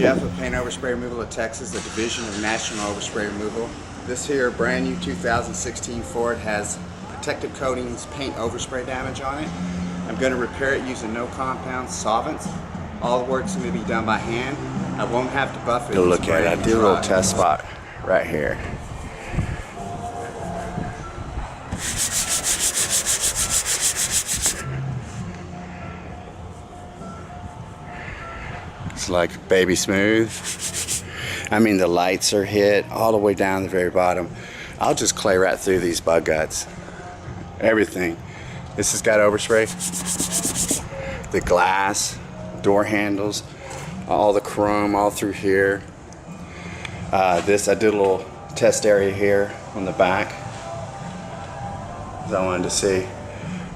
Jeff of Overspray Removal of Texas, a division of National Overspray Removal. This here brand new 2016 Ford has protective coatings paint overspray damage on it. I'm going to repair it using no compounds, solvents. All the work's going to be done by hand. I won't have to buff it. Go look at it. I did a little test spot right here. It's like baby smooth. I mean, the lights are hit all the way down the very bottom. I'll just clay right through these bug guts. Everything. This has got overspray. The glass, door handles, all the chrome all through here. This, I did a little test area here on the back, because I wanted to see.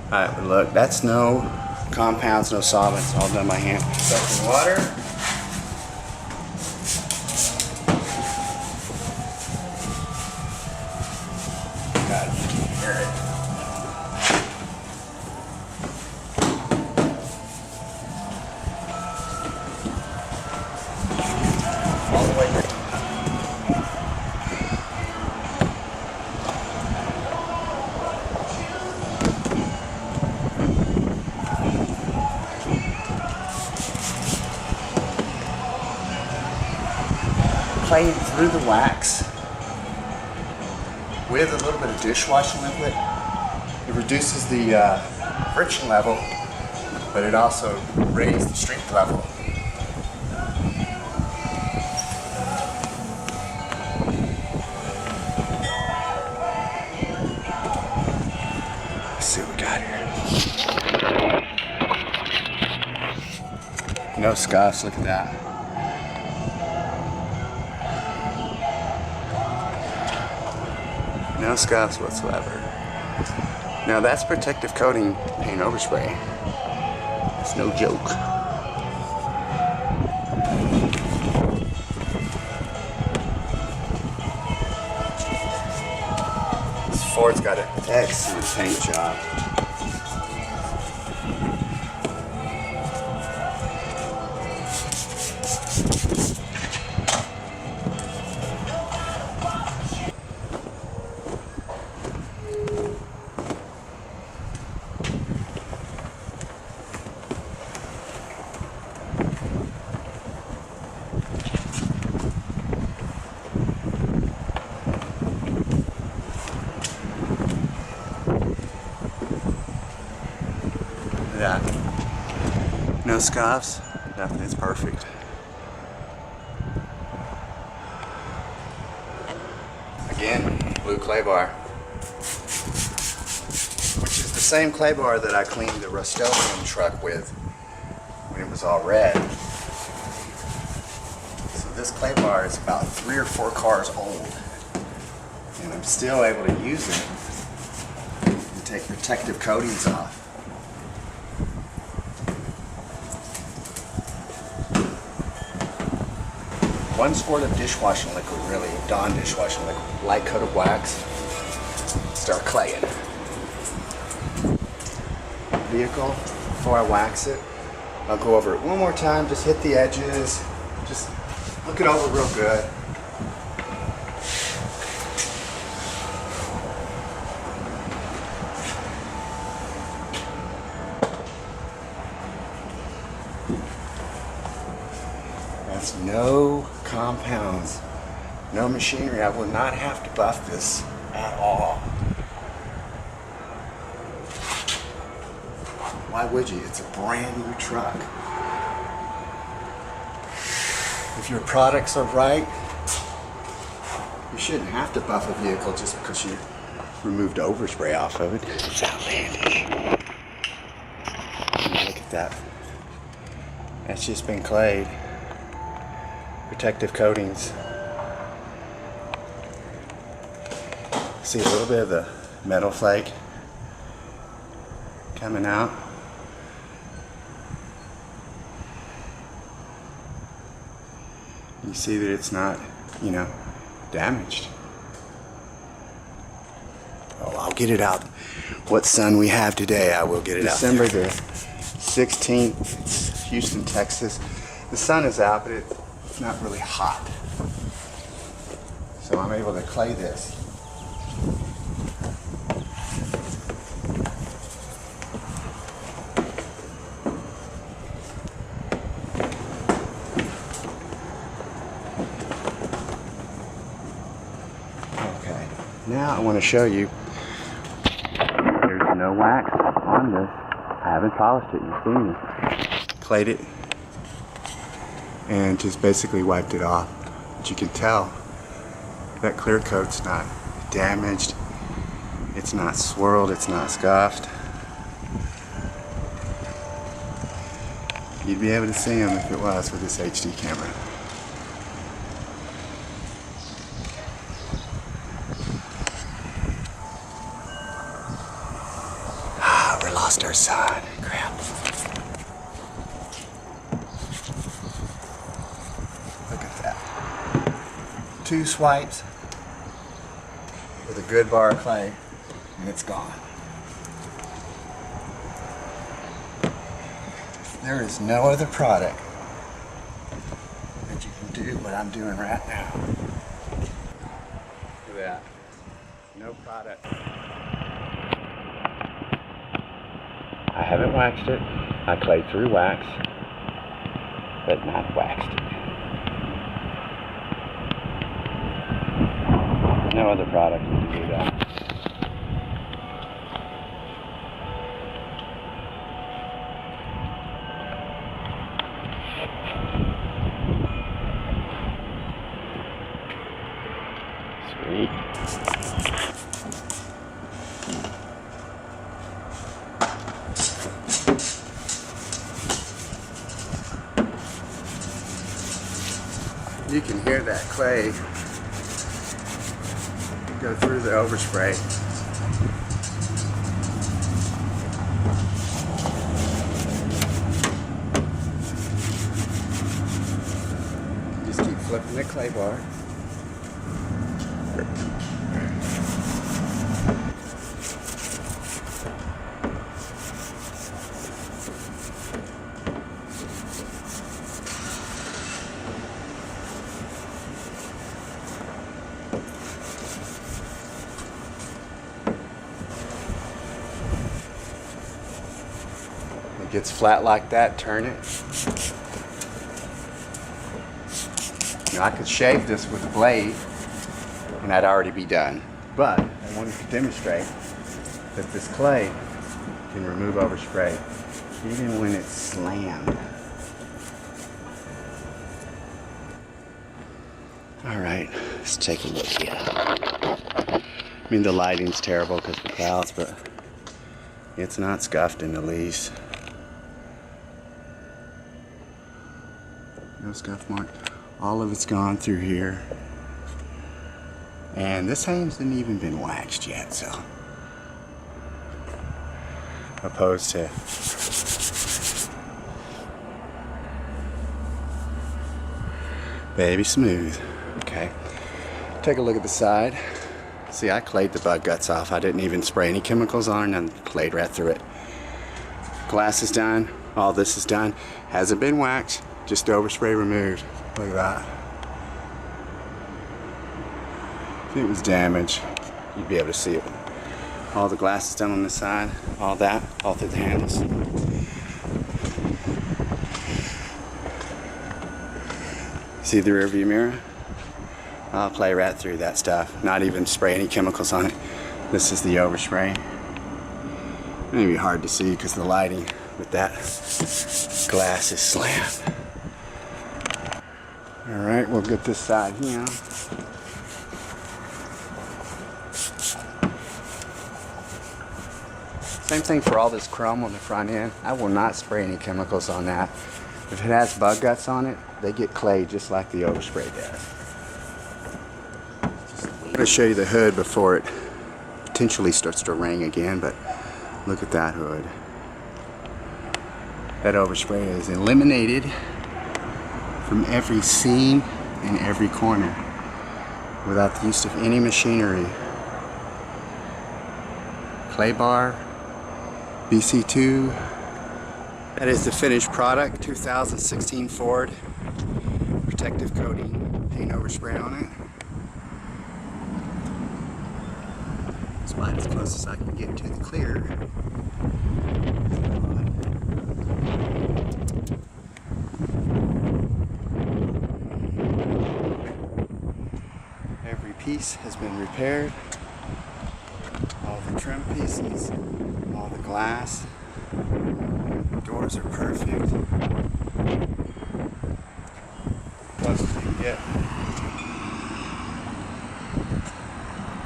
Alright, but look, that's no compounds, no solvents, all done by hand. Soap and water. God, you can hear it. All the way down. Clay through the wax with a little bit of dishwashing liquid. It reduces the friction level, but it also raises the strength level. Let's see what we got here. No scuffs, look at that. No scuffs whatsoever. Now that's protective coating paint overspray. It's no joke. This Ford's got an excellent paint job. That. No scuffs, nothing, it's perfect. Again, blue clay bar, which is the same clay bar that I cleaned the Rust-Oleum truck with when it was all red. So this clay bar is about 3 or 4 cars old, and I'm still able to use it to take protective coatings off. One squirt of dishwashing liquid, really, Dawn dishwashing liquid, light coat of wax, start claying. Vehicle, before I wax it, I'll go over it one more time, just hit the edges, just look it over real good. That's no compounds, no machinery. I will not have to buff this at all. Why would you? It's a brand new truck. If your products are right, you shouldn't have to buff a vehicle just because you removed overspray off of it. It's outlandish. Look at that. That's just been clayed. Protective coatings. See a little bit of the metal flake coming out. You see that it's not, you know, damaged. Oh, I'll get it out. What sun we have today, I will get it out. December the 16th, it's Houston, Texas. The sun is out, but it's it's not really hot. So I'm able to clay this. Okay, now I want to show you there's no wax on this. I haven't polished it, you've seen it. Clayed it and just basically wiped it off. But you can tell that clear coat's not damaged, it's not swirled, it's not scuffed. You'd be able to see them if it was with this HD camera. Ah, we lost our sun. Crap. Look at that. 2 swipes with a good bar of clay and it's gone. There is no other product that you can do what I'm doing right now. Look at that. No product. I haven't waxed it. I clayed through wax, but not waxed it. No other product can do that. Sweet. You can hear that clay go through the overspray. Just keep flipping the clay bar. It gets flat like that, turn it. Now I could shave this with a blade and that'd already be done. But I wanted to demonstrate that this clay can remove overspray even when it's slammed. Alright, let's take a look here. I mean, the lighting's terrible because of the clouds, but it's not scuffed in the least. No scuff mark. All of it's gone through here. And this hasn't even been waxed yet, so. Opposed to baby smooth. Okay. Take a look at the side. See, I clayed the bug guts off. I didn't even spray any chemicals on it and clayed right through it. Glass is done. All this is done. Hasn't been waxed. Just overspray removed. Look at that. If it was damaged, you'd be able to see it. All the glass is done on this side. All that, all through the handles. See the rear view mirror? I'll play right through that stuff. Not even spray any chemicals on it. This is the overspray. It may be hard to see because of the lighting, but that glass is slammed. Alright, we'll get this side here. Same thing for all this chrome on the front end. I will not spray any chemicals on that. If it has bug guts on it, they get clayed just like the overspray does. I'm going to show you the hood before it potentially starts to ring again, but look at that hood. That overspray is eliminated from every seam and every corner without the use of any machinery. Clay bar, BC2. That is the finished product, 2016 Ford protective coating paint overspray on it. It's about as close as I can get to the clear. Every piece has been repaired. All the trim pieces, all the glass. Doors are perfect. Close as you can get.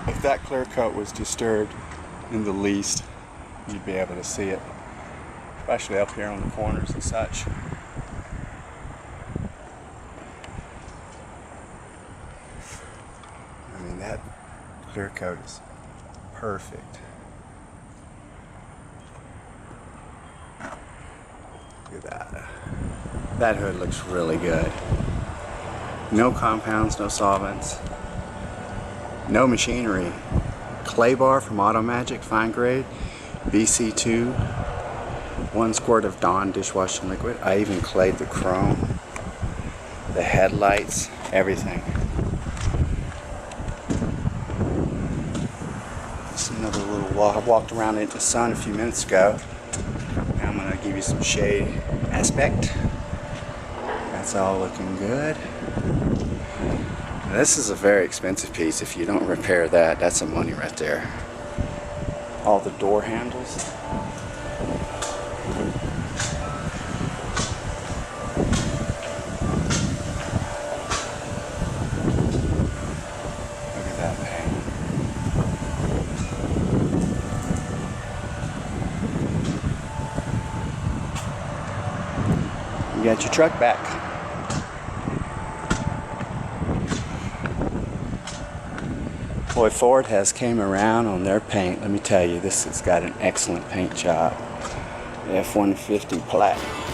If that clear coat was disturbed in the least, you'd be able to see it, especially up here on the corners and such. I mean, that clear coat is perfect. Look at that. That hood looks really good. No compounds, no solvents, no machinery. Clay bar from Automagic, fine grade, BC2, 1 squirt of Dawn dishwashing liquid. I even clayed the chrome, the headlights, everything. Just another little walk. I walked around it in the sun a few minutes ago. Now I'm going to give you some shade aspect. That's all looking good. This is a very expensive piece. If you don't repair that, that's some money right there. All the door handles. Look at that paint. You got your truck back. Boy, Ford has came around on their paint. Let me tell you, this has got an excellent paint job. F-150 Platinum.